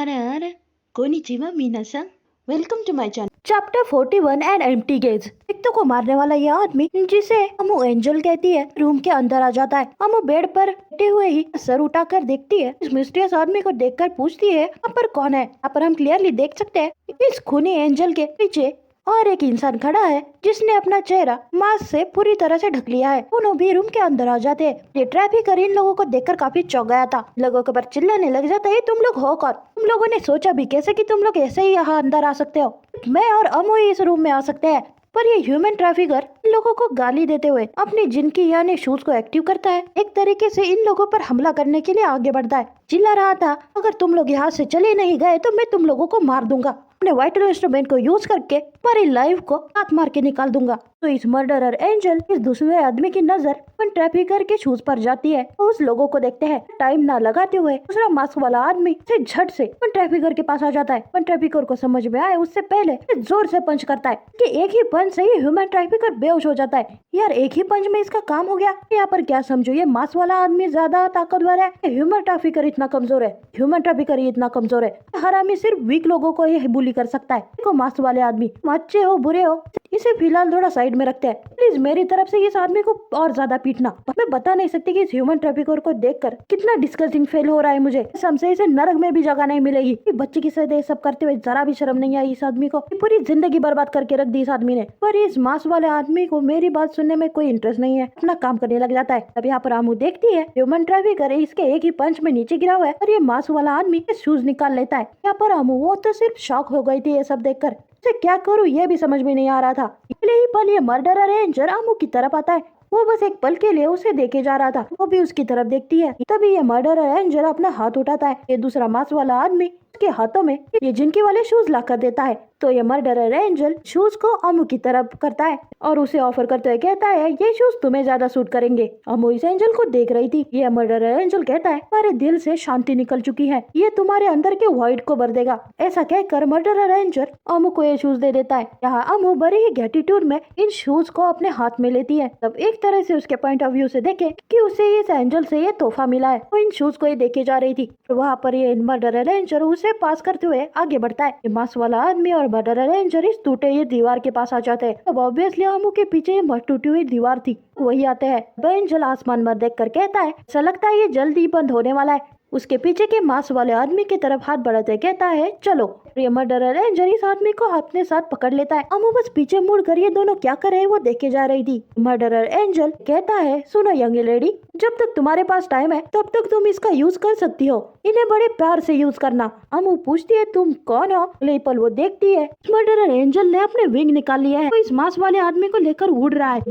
अरे कोनिचिवा मीना-san, welcome to my channel. Chapter 41 and empty gauge. एक को मारने वाला यह आदमी जिसे अमू एंजल कहती है रूम के अंदर आ जाता है। अमू बेड पर लेटे हुए ही सर उठाकर देखती है। इस मिस्टीरियस आदमी को देखकर पूछती है यहाँ पर कौन है। यहाँ पर हम क्लियरली देख सकते हैं इस खूनी एंजल के पीछे और एक इंसान खड़ा है जिसने अपना चेहरा मास्क से पूरी तरह से ढक लिया है। दोनों भी रूम के अंदर आ जाते हैं। ये ट्रैफिकर इन लोगों को देखकर काफी चौंक गया था। लोगों के ऊपर चिल्लाने लग जाता है, तुम लोग हो कौन? तुम लोगों ने सोचा भी कैसे कि तुम लोग ऐसे ही यहाँ अंदर आ सकते हो? मैं और अमू ही इस रूम में आ सकते हैं। पर ये ह्यूमन ट्रैफिकर इन लोगों को गाली देते हुए अपनी जिनकी यानी शूज को एक्टिव करता है। एक तरीके से इन लोगों पर हमला करने के लिए आगे बढ़ता है। चिल्ला रहा था, अगर तुम लोग यहाँ से चले नहीं गए तो मैं तुम लोगों को मार दूंगा। अपने वाइटल इंस्ट्रूमेंट को यूज करके हमारी लाइफ को हाथ मार के निकाल दूंगा। तो इस मर्डरर एंजल इस दूसरे आदमी की नजर उन ट्रैफिकर के शूज पर जाती है। तो उस लोगों को देखते हैं। टाइम ना लगाते हुए दूसरा मास्क वाला आदमी से झट से उन ट्रैफिकर के पास आ जाता है। उन ट्रैफिकर को समझ में आए उससे पहले जोर से पंच करता है कि एक ही पंच से ही ह्यूमन ट्रैफिकर बेहोश हो जाता है। यार एक ही पंच में इसका काम हो गया। यहाँ पर क्या समझो, ये मास्क वाला आदमी ज्यादा ताकतवर है, ह्यूमन ट्रैफिकर इतना कमजोर है? ह्यूमन ट्रैफिकर ही इतना कमजोर है। हरामी सिर्फ वीक लोगों को ही बुली कर सकता है। देखो मास्क वाले आदमी, अच्छे हो बुरे हो, इसे फिलहाल थोड़ा साइड में रखते हैं। प्लीज मेरी तरफ से इस आदमी को और ज्यादा पीटना। मैं बता नहीं सकती कि इस ह्यूमन ट्रैफिकर को देखकर कितना डिस्कस्टिंग फील हो रहा है मुझे। हमसे इसे नरक में भी जगह नहीं मिलेगी। ये बच्चे की तरह सब करते हुए जरा भी शर्म नहीं आई इस आदमी को। पूरी जिंदगी बर्बाद करके रख दी इस आदमी ने। पर इस मास्क वाले आदमी को मेरी बात सुनने में कोई इंटरेस्ट नहीं है, अपना काम करने लग जाता है। अब यहाँ पर आमू देखती है ह्यूमन ट्रैफिकर इसके एक ही पंच में नीचे गिरा हुआ है और ये मास्क वाला आदमी शूज निकाल लेता है। यहाँ पर आमू वो तो सिर्फ शॉक हो गई थी ये सब देखकर। क्या करूँ ये भी समझ में नहीं आ रहा था। पहले ही पल ये मर्डरर एंजल आमू की तरफ आता है। वो बस एक पल के लिए उसे देखे जा रहा था। वो भी उसकी तरफ देखती है। तभी ये मर्डरर एंजल अपना हाथ उठाता है। ये दूसरा मास्क वाला आदमी के हाथों में ये जिनके वाले शूज ला कर देता है। तो ये मर्डरर एंजल शूज को अमू की तरफ करता है और उसे ऑफर करते हुए कहता है ये शूज तुम्हें ज्यादा सूट करेंगे। अमू इस एंजल को देख रही थी। ये मर्डरर एंजल कहता है तुम्हारे दिल से शांति निकल चुकी है, ये तुम्हारे अंदर के वॉइड को भर देगा। ऐसा कहकर मर्डरर एंजल अमू को ये शूज दे देता है। यहाँ अमू बड़े ही ग्रेटिट्यूड में इन शूज को अपने हाथ में लेती है। तब एक तरह से उसके पॉइंट ऑफ व्यू से देखे कि उसे इस एंजल से ये तोहफा मिला है। वो इन शूज को ये देखे जा रही थी। वहाँ पर ये मर्डरर एंजल उसे पास करते हुए आगे बढ़ता है। ये मास्क वाला आदमी और मर्डरर एंजल इस टूटे हुए दीवार के पास आ जाते हैं। अब ऑब्वियसली अमू के पीछे टूटी हुई दीवार थी, वही आते हैं। एंजल आसमान में देख कर कहता है ऐसा लगता है ये जल्दी बंद होने वाला है। उसके पीछे के मास्क वाले आदमी की तरफ हाथ बढ़ाते कहता है चलो। ये मर्डरर एंजल इस आदमी को अपने साथ पकड़ लेता है। अमू बस पीछे मुड़ कर ये दोनों क्या कर रहे हैं वो देखे जा रही थी। मर्डरर एंजल कहता है सुनो यंग लेडी, जब तक तुम्हारे पास टाइम है तब तक तुम इसका यूज कर सकती हो, इन्हें बड़े प्यार से यूज करना। अमू पूछती है तुम कौन हो? लेपल वो देखती है मर्डरर एंजल ने अपने विंग निकाल लिया है। तो इस मास्क वाले आदमी को लेकर उड़ रहा है।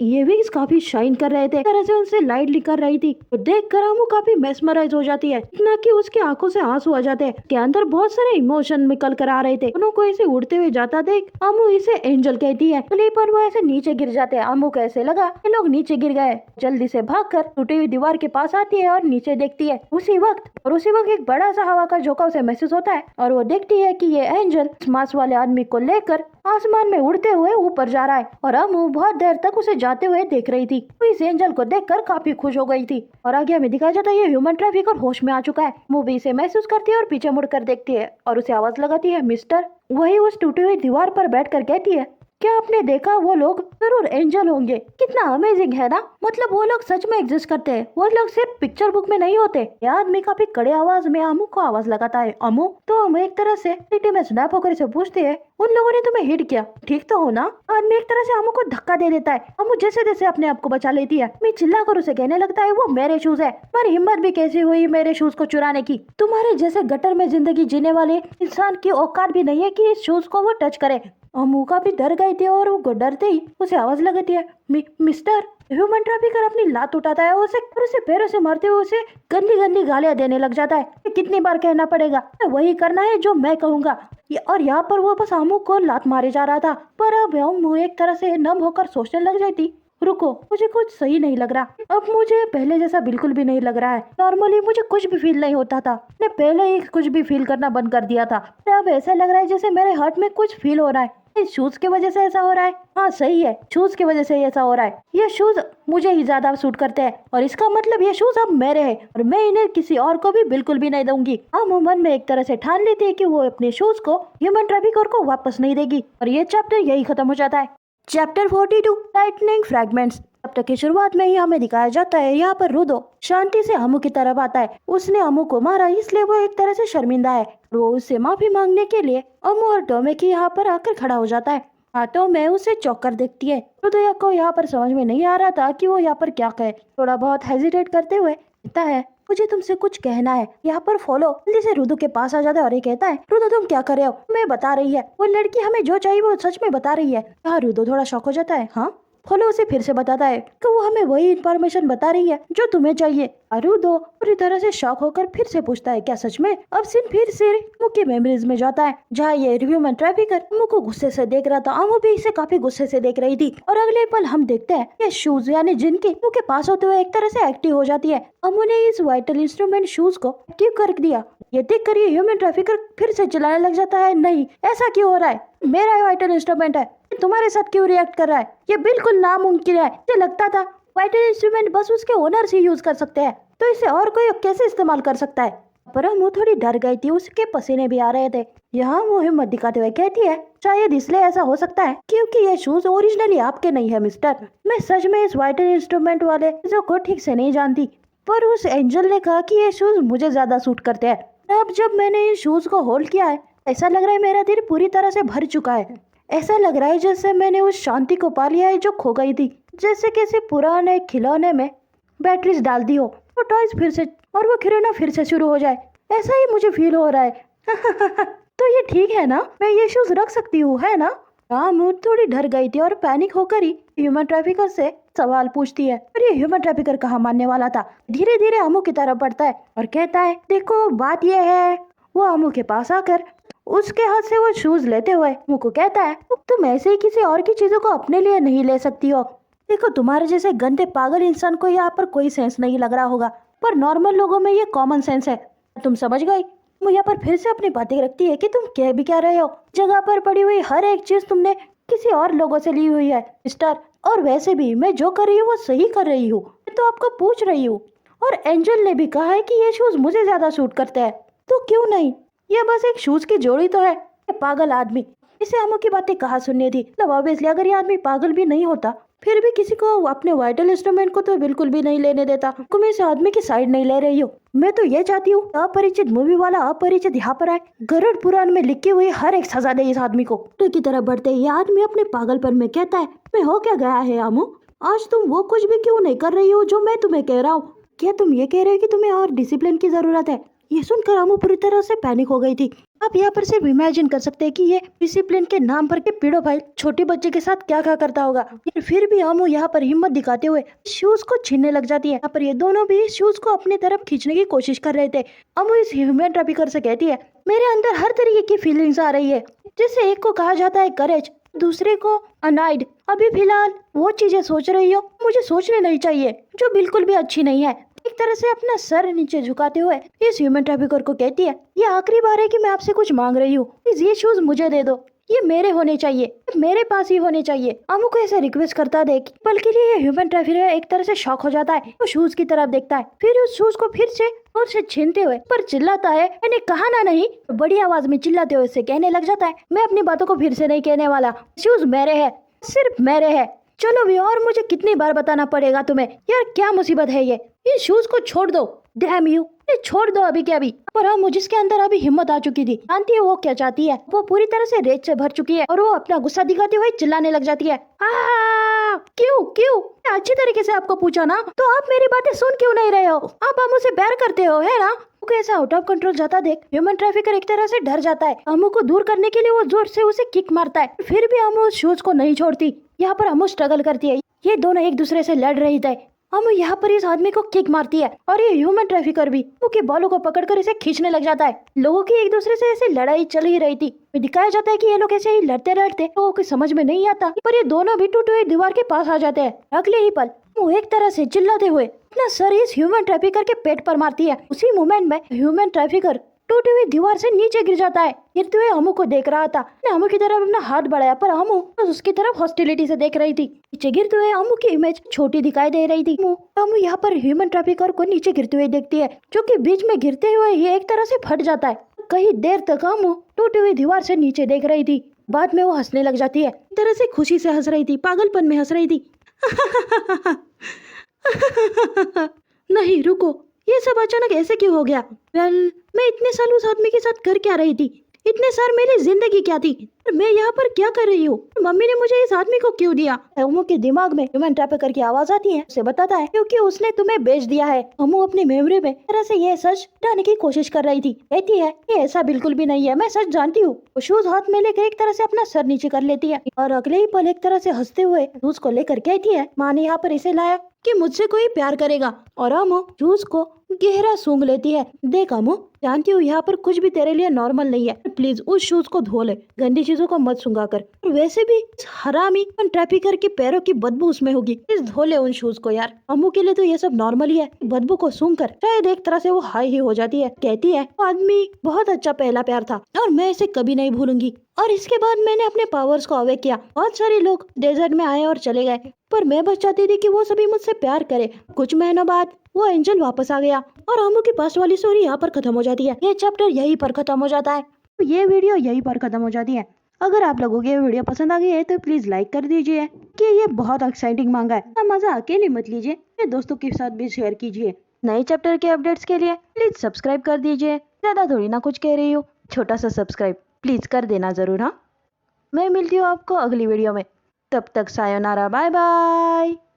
ये विंग्स काफी शाइन कर रहे थे, तरह से उनसे लाइट निकल रही थी। तो देख कर अमू काफी मेस्मराइज हो जाती है, इतना कि उसकी आंखों से आंसू आ जाते हैं। के अंदर बहुत सारे इमोशन निकल कर आ रहे थे। दोनों को ऐसे उड़ते हुए जाता देख अमू इसे एंजल कहती है। पर वो ऐसे नीचे गिर जाते हैं। अमू को ऐसे लगा ये लोग नीचे गिर गए। जल्दी से भागकर टूटी हुई दीवार के पास आती है और नीचे देखती है। उसी वक्त एक बड़ा सा हवा का झोंका उसे महसूस होता है और वो देखती है कि ये एंजल मास्क वाले आदमी को लेकर आसमान में उड़ते हुए ऊपर जा रहा है। और अमू बहुत देर तक उसे जाते हुए देख रही थी। तो इस एंजल को देखकर काफी खुश हो गई थी। और आगे हमें दिखाया जाता है ये ह्यूमन ट्रैफिकर होश में आ चुका है। मूवी इसे महसूस करती है और पीछे मुड़कर देखती है और उसे आवाज लगाती है मिस्टर। वही उस टूटी हुई दीवार पर बैठकर कहती है क्या आपने देखा, वो लोग जरूर एंजल होंगे। कितना अमेजिंग है ना, मतलब वो लोग सच में एग्जिस्ट करते हैं, वो लोग सिर्फ पिक्चर बुक में नहीं होते। यह आदमी काफी कड़े आवाज में अमू को आवाज लगाता है। अमू तो हम एक तरह से सिटी में स्नैप होकर इसे पूछते हैं उन लोगों ने तुम्हें हिट किया, ठीक तो हो ना? आदमी एक तरह से अमू को धक्का दे देता है। अमू जैसे जैसे अपने आप को बचा लेती है। मैं चिल्ला कर उसे कहने लगता है वो मेरे शूज है, तुम्हारी हिम्मत भी कैसी हुई मेरे शूज को चुराने की? तुम्हारे जैसे गटर में जिंदगी जीने वाले इंसान की औकात भी नहीं है कि इस शूज को वो टच करे। अमू का भी डर गई थी और वो डरते ही उसे आवाज लगाती है मिस्टर। ह्यूमन ट्रैफिकर अपनी लात उठाता है उसे पैरों से मारते हुए उसे गंदी गंदी गालियां देने लग जाता है। कितनी बार कहना पड़ेगा, वही करना है जो मैं कहूँगा। और यहाँ पर वो बस अमू को लात मारे जा रहा था। पर अब अमू एक तरह से नम होकर सोचने लग जाती रुको, मुझे कुछ सही नहीं लग रहा। अब मुझे पहले जैसा बिल्कुल भी नहीं लग रहा है। नॉर्मली मुझे कुछ भी फील नहीं होता था, मैं पहले ही कुछ भी फील करना बंद कर दिया था। अब ऐसा लग रहा है जैसे मेरे हार्ट में कुछ फील हो रहा है। इस शूज की वजह से ऐसा हो रहा है। हाँ सही है, शूज की वजह से ऐसा हो रहा है। ये शूज मुझे ही ज्यादा सूट करते हैं और इसका मतलब ये शूज अब मेरे हैं और मैं इन्हें किसी और को भी बिल्कुल भी नहीं दूंगी। हम मन में एक तरह से ठान लेती है कि वो अपने शूज को ह्यूमन ट्रैफिकर को वापस नहीं देगी और ये चैप्टर यही खत्म हो जाता है। Chapter 42 lightning fragments. चैप्टर की शुरुआत में ही हमें दिखाया जाता है यहाँ पर रुदो शांति से अमू की तरफ आता है। उसने अमू को मारा इसलिए वो एक तरह से शर्मिंदा है। वो उससे माफी मांगने के लिए अमू और टोमे की यहाँ पर आकर खड़ा हो जाता है। हाथों में उसे चौंक कर देखती है। रुदो को यहाँ पर समझ में नहीं आ रहा था कि वो यहाँ पर क्या कहे। थोड़ा बहुत हेजिटेट करते हुए कहता है मुझे तुमसे कुछ कहना है। यहाँ पर फॉलो जल्दी से रुदो के पास आ जाता है और ये कहता है रुदो तुम क्या कर रहे हो। मैं बता रही है वो लड़की हमें जो चाहिए वो सच में बता रही है। यहाँ रुदो थोड़ा शॉक हो जाता है। हाँ फॉलो उसे फिर से बताता है कि वो हमें वही इन्फॉर्मेशन बता रही है जो तुम्हें चाहिए। रुदो पूरी तरह से शॉक होकर फिर से पूछता है क्या सच में। अब सीन फिर से अमू की मेमोरीज में जाता है जहाँ ये ह्यूमन ट्रैफिकर अमू को गुस्से से देख रहा था। अमू भी इसे काफी गुस्से से देख रही थी और अगले पल हम देखते हैं ये शूज यानी जिनकी अमू के पास होते हुए एक तरह से एक्टिव हो जाती है। अमू ने इस वाइटल इंस्ट्रूमेंट शूज को एक्टिव कर दिया। ये देख कर ये ह्यूमन ट्रैफिकर फिर से चिल्लाने लग जाता है नहीं ऐसा क्यों हो रहा है, मेरा वाइटल इंस्ट्रूमेंट है, तुम्हारे साथ क्यों रिएक्ट कर रहा है, ये बिल्कुल नामुमकिन है। मुझे लगता था वाइटल इंस्ट्रूमेंट बस उसके ओनर्स ही यूज कर सकते हैं तो इसे और कोई कैसे इस्तेमाल कर सकता है। पर वो थोड़ी डर गई थी, उसके पसीने भी आ रहे थे। यहाँ वो हिम्मत दिखाते हुए कहती है शायद इसलिए ऐसा हो सकता है क्योंकि ये शूज ओरिजिनली आपके नहीं है मिस्टर। मैं सच में इस वाइटल इंस्ट्रूमेंट वाले चीजों को ठीक से नहीं जानती पर उस एंजल ने कहा कि ये शूज मुझे ज्यादा सूट करते हैं। अब जब मैंने इन शूज को होल्ड किया है ऐसा लग रहा है मेरा दिल पूरी तरह से भर चुका है। ऐसा लग रहा है जैसे मैंने उस शांति को पा लिया है जो खो गई थी। जैसे किसी पुराने खिलौने में बैटरीज डाल दी हो वो टॉयज फिर से और वो खिलौना फिर से शुरू हो जाए, ऐसा ही मुझे फील हो रहा है। तो ये ठीक है ना, मैं ये शूज रख सकती हूँ है ना। रामू थोड़ी डर गई थी और पैनिक होकर ही ह्यूमन ट्रैफिकर से सवाल पूछती है पर ये ह्यूमन ट्रैफिकर कहाँ मानने वाला था। धीरे धीरे अमू की तरफ बढ़ता है और कहता है देखो बात ये है। वो अमू के पास आकर उसके हाथ से वो शूज लेते हुए अमू को कहता है तुम ऐसे ही किसी और की चीजों को अपने लिए नहीं ले सकती हो। देखो तुम्हारे जैसे गंदे पागल इंसान को यहाँ पर कोई सेंस नहीं लग रहा होगा पर नॉर्मल लोगों में ये कॉमन सेंस है, तुम समझ गई। वो यहाँ पर फिर से अपनी बातें रखती है कि तुम कह भी क्या रहे हो, जगह पर पड़ी हुई हर एक चीज तुमने किसी और लोगों से ली हुई है मिस्टर। और वैसे भी मैं जो कर रही हूँ वो सही कर रही हूँ, मैं तो आपको पूछ रही हूँ। और एंजल ने भी कहा है कि ये शूज मुझे ज्यादा सूट करते हैं तो क्यों नहीं, ये बस एक शूज की जोड़ी तो है। ये पागल आदमी, इसे अमू की बातें कहाँ सुननी थी। मतलब ऑब्वियसली अगर ये आदमी पागल भी नहीं होता फिर भी किसी को अपने वाइटल इंस्ट्रूमेंट को तो बिल्कुल भी नहीं लेने देता। मैं इस आदमी की साइड नहीं ले रही हूँ। मैं तो ये चाहती हूँ अपरिचित मूवी वाला अपरिचित यहाँ पर आए, गरुड़ पुराण में लिखी हुई हर एक सजा दे इस आदमी को। की तरफ बढ़ते ये आदमी अपने पागलपन में कहता है मैं हो क्या गया है अमू, आज तुम वो कुछ भी क्यों नहीं कर रही हो जो मैं तुम्हें कह रहा हूँ। क्या तुम ये कह रहे हो कि तुम्हें और डिसिप्लिन की जरूरत है। ये सुनकर अमू पूरी तरह से पैनिक हो गई थी। आप यहाँ पर सिर्फ इमेजिन कर सकते हैं कि ये डिसिप्लिन के नाम पर के पीड़ो भाई छोटे बच्चे के साथ क्या क्या करता होगा। फिर भी अमू यहाँ पर हिम्मत दिखाते हुए शूज को छीनने लग जाती है। यहाँ पर ये दोनों भी शूज को अपनी तरफ खींचने की कोशिश कर रहे थे। अमू इस ह्यूमन ट्रैफिकर से कहती है मेरे अंदर हर तरीके की फीलिंग्स आ रही है, जैसे एक को कहा जाता है करेज, दूसरे को अनाइड। अभी फिलहाल वो चीजें सोच रही हो मुझे सोचने नहीं चाहिए जो बिल्कुल भी अच्छी नहीं है। एक तरह से अपना सर नीचे झुकाते हुए इस ह्यूमन ट्रैफिकर को कहती है ये आखिरी बार है कि मैं आपसे कुछ मांग रही हूँ, प्लीज ये शूज मुझे दे दो, ये मेरे होने चाहिए, मेरे पास ही होने चाहिए। अमू को ऐसे रिक्वेस्ट करता देख बल्कि ये ह्यूमन ट्रैफिकर एक तरह से शॉक हो जाता है। वो शूज की तरफ देखता है फिर उस शूज को फिर से और से छीनते हुए पर चिल्लाता है मैंने कहा ना नहीं। तो बड़ी आवाज में चिल्लाते हुए से कहने लग जाता है मैं अपनी बातों को फिर से नहीं कहने वाला, शूज मेरे है, सिर्फ मेरे है। चलो भी और मुझे कितनी बार बताना पड़ेगा तुम्हें, यार क्या मुसीबत है ये शूज को छोड़ दो, डैम यू, ये छोड़ दो अभी के अभी। पर हम जिसके अंदर अभी हिम्मत आ चुकी थी, जानती है वो क्या चाहती है, वो पूरी तरह से रेत से भर चुकी है और वो अपना गुस्सा दिखाते हुए चिल्लाने लग जाती है क्यों क्यों। अच्छी तरीके से आपको पूछा ना तो आप मेरी बातें सुन क्यों नहीं रहे हो, आप अमू से प्यार करते हो है ना। ऐसा आउट ऑफ कंट्रोल जाता देख ह्यूमन ट्रैफिकर एक तरह से डर जाता है। अमू को दूर करने के लिए वो जोर से उसे किक मारता है, फिर भी अमू उस शूज को नहीं छोड़ती। यहाँ पर अमू स्ट्रगल करती है, ये दोनों एक दूसरे से लड़ रही थे। अमू यहाँ पर इस आदमी को किक मारती है और ये ह्यूमन ट्रैफिकर भी उसके बालों को पकड़कर इसे खींचने लग जाता है। लोगों की एक दूसरे से ऐसे लड़ाई चल ही रही थी। दिखाया जाता है कि ये लोग ऐसे ही लड़ते लड़ते लोगों को समझ में नहीं आता पर ये दोनों भी टूटे हुए दीवार के पास आ जाते हैं। अगले ही पल वो एक तरह से चिल्लाते हुए अपना सर इस ह्यूमन ट्रैफिकर के पेट पर मारती है। उसी मोमेंट में ह्यूमन ट्रैफिकर टूटी हुई दीवार से नीचे गिर जाता है। गिरते हुए अमू को देख रहा था। अमू की तरफ अपना हाथ बढ़ाया पर अमू बस उसकी तरफ हॉस्टिलिटी से देख रही थी। नीचे गिरते हुए अमू की इमेज छोटी दिखाई दे रही थी। अमू यहाँ पर ह्यूमन ट्रैफिकर को नीचे गिरते हुए देखती है, जो कि बीच में गिरते हुए ये एक तरह से फट जाता है। कई देर तक अमू टूटी हुई दीवार से नीचे देख रही थी। बाद में वो हंसने लग जाती है। एक तरह से खुशी से हंस रही थी, पागलपन में हंस रही थी। नहीं रुको, ये सब अचानक ऐसे क्यों हो गया? मैं इतने साल उस आदमी के साथ कर क्या रही थी? इतने साल मेरी जिंदगी क्या थी? और मैं यहाँ पर क्या कर रही हूँ? मम्मी ने मुझे इस आदमी को क्यों दिया? अम्मू के दिमाग में ह्यूमन ट्रैफिकर की आवाज आती है। उसे बताता है क्योंकि उसने तुम्हें बेच दिया है। अम्मू अपनी मेमोरी में तरह से ये सच हटाने की कोशिश कर रही थी। कहती है ये ऐसा बिल्कुल भी नहीं है, मैं सच जानती हूँ। वो शूज हाथ में लेकर एक तरह से अपना सर नीचे कर लेती है और अगले ही पल एक तरह से हंसते हुए शूज को लेकर कहती है, माँ ने यहाँ पर इसे लाया कि मुझसे कोई प्यार करेगा। और अम्मू शूज को गहरा सूंघ लेती है। देख अम्मू, जानती हूँ यहाँ पर कुछ भी तेरे लिए नॉर्मल नहीं है, प्लीज उस शूज को धो ले, गंदी चीजों को मत सूंघा कर। और वैसे भी इस हरामी ट्रैफिकर के पैरों की बदबू उसमें होगी, प्लीज धो ले उन शूज को यार। अम्मू के लिए तो ये सब नॉर्मल ही है। बदबू को सूंघ कर शायद एक तरह से वो हाई ही हो जाती है। कहती है वो आदमी बहुत अच्छा पहला प्यार था और मैं इसे कभी नहीं भूलूंगी। और इसके बाद मैंने अपने पावर्स को अवेक किया। बहुत सारे लोग डेजर्ट में आए और चले गए, पर मैं बस चाहती थी कि वो सभी मुझसे प्यार करे। कुछ महीनों बाद वो एंजल वापस आ गया और अम्मू की पास वाली स्टोरी यहाँ पर खत्म हो जाती है। ये चैप्टर यहीं पर खत्म हो जाता है। तो ये वीडियो यहीं पर खत्म हो जाती है। अगर आप लोगों को ये वीडियो पसंद आ गई है तो प्लीज लाइक कर दीजिए कि ये बहुत एक्साइटिंग मांगा है। ना मजा अकेले मत लीजिए, ये दोस्तों के साथ भी शेयर कीजिए। नए चैप्टर के अपडेट्स के लिए प्लीज सब्सक्राइब कर दीजिए। ज्यादा थोड़ी ना कुछ कह रही हूँ, छोटा सा सब्सक्राइब प्लीज कर देना जरूर। हाँ, मैं मिलती हूँ आपको अगली वीडियो में। तब तक सायोनारा, बाय बाय।